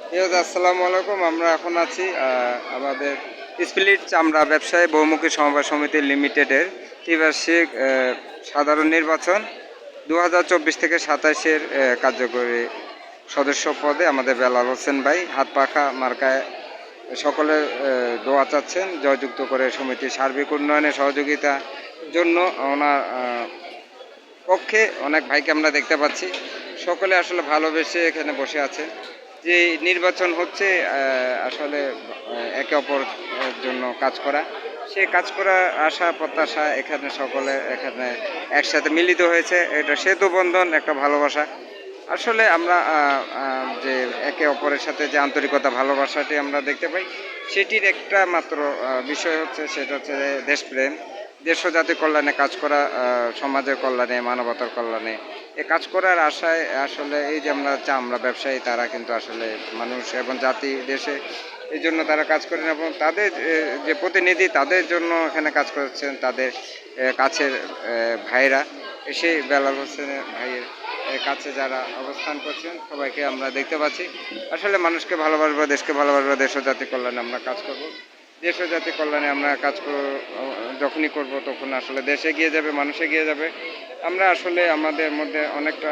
আসসালামু আলাইকুম। আমরা এখন আছি আমাদের স্পিরিট চামড়া ব্যবসায়ী বহুমুখী সমবায় সমিতি লিমিটেডের ত্রিবার্ষিক সাধারণ নির্বাচন 2024 থেকে 27-এর কার্যকরী সদস্য পদে আমাদের বেলাল হোসেন ভাই হাত পাখা মার্কায় সকলে দোয়া চাচ্ছেন জয়যুক্ত করে সমিতির সার্বিক উন্নয়নে সহযোগিতার জন্য ওনার পক্ষে অনেক ভাইকে আমরা দেখতে পাচ্ছি। সকলে আসলে ভালোবেসে এখানে বসে আছে। যে নির্বাচন হচ্ছে আসলে একে অপরের জন্য কাজ করা, সে কাজ করার আশা প্রত্যাশা এখানে সকলে এখানে একসাথে মিলিত হয়েছে। এটা সেতু বন্ধন, একটা ভালোবাসা। আসলে আমরা যে একে অপরের সাথে যে আন্তরিকতা ভালোবাসাটি আমরা দেখতে পাই, সেটির একটা মাত্র বিষয় হচ্ছে, সেটা হচ্ছে দেশপ্রেম, দেশ ও জাতির কল্যাণে কাজ করা, সমাজের কল্যাণে, মানবতার কল্যাণে এ কাজ করার আশায় আসলে এই যে আমরা চামড়া ব্যবসায়ী, তারা কিন্তু আসলে মানুষ এবং জাতি দেশে এই জন্য তারা কাজ করেন এবং তাদের যে প্রতিনিধি তাদের জন্য এখানে কাজ করছেন তাদের কাছের ভাইরা। এসে বেলাল হোসেনের ভাইয়ের কাছে যারা অবস্থান করছেন সবাইকে আমরা দেখতে পাচ্ছি। আসলে মানুষকে ভালোবাসবো, দেশকে ভালোবাসবো, দেশ ও জাতির কল্যাণে আমরা কাজ করব। দেশ ও জাতির কল্যাণে আমরা কাজ যখনই করব তখন আসলে দেশ এগিয়ে যাবে, মানুষ এগিয়ে যাবে। আমরা আসলে আমাদের মধ্যে অনেকটা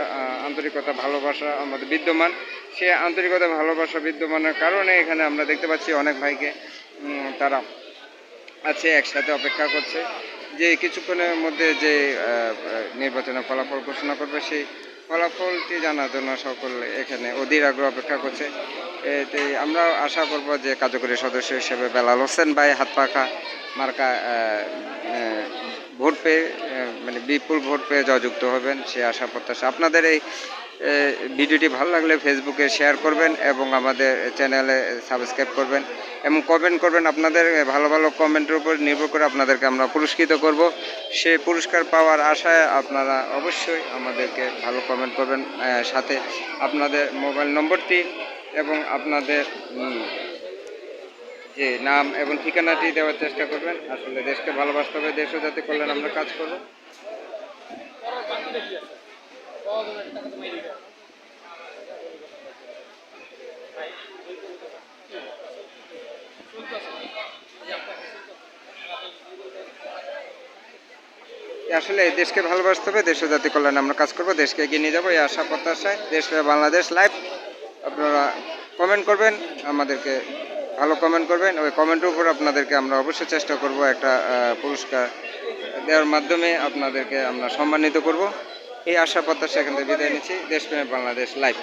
আন্তরিকতা ভালোবাসা আমাদের বিদ্যমান। সে আন্তরিকতা ভালোবাসা বিদ্যমানের কারণে এখানে আমরা দেখতে পাচ্ছি অনেক ভাইকে, তারা আছে একসাথে অপেক্ষা করছে যে কিছুক্ষণের মধ্যে যে নির্বাচনের ফলাফল ঘোষণা করবে, সেই ফলাফলটি জানার জন্য সকলে এখানে অধীর আগ্রহ অপেক্ষা করছে। আমরা আশা করব যে কার্যকরী সদস্য হিসেবে বেলাল হোসেন ভাই হাত পাখা মার্কা ভোট পেয়ে, মানে বিপুল ভোট পেয়ে জয়যুক্ত হবেন, সে আশা প্রত্যাশা। আপনাদের এই ভিডিওটি ভালো লাগলে ফেসবুকে শেয়ার করবেন এবং আমাদের চ্যানেলে সাবস্ক্রাইব করবেন এবং কমেন্ট করবেন। আপনাদের ভালো ভালো কমেন্টের উপর নির্ভর করে আপনাদেরকে আমরা পুরস্কৃত করব। সে পুরস্কার পাওয়ার আশায় আপনারা অবশ্যই আমাদেরকে ভালো কমেন্ট করবেন, সাথে আপনাদের মোবাইল নম্বরটি এবং আপনাদের যে নাম এবং ঠিকানাটি দেওয়ার চেষ্টা করবেন। আসলে দেশকে ভালোবাসতে হবে, দেশ ও জাতির কল্যাণে আমরা কাজ করব। আসলে দেশকে ভালোবাসতে হবে, দেশ ও জাতির কল্যাণে আমরা কাজ করব, দেশকে এগিয়ে নিয়ে যাবো এই আশা প্রত্যাশায়। দেশ বাংলাদেশ লাইভ। আপনারা কমেন্ট করবেন, আমাদেরকে ভালো কমেন্ট করবেন। ওই কমেন্টের উপর আপনাদেরকে আমরা অবশ্যই চেষ্টা করব একটা পুরস্কার দেওয়ার মাধ্যমে আপনাদেরকে আমরা সম্মানিত করব এই আশা প্রত্যাশা এখান থেকে বিদায় নিচ্ছি। দেশপ্রেমে বাংলাদেশ লাইভ।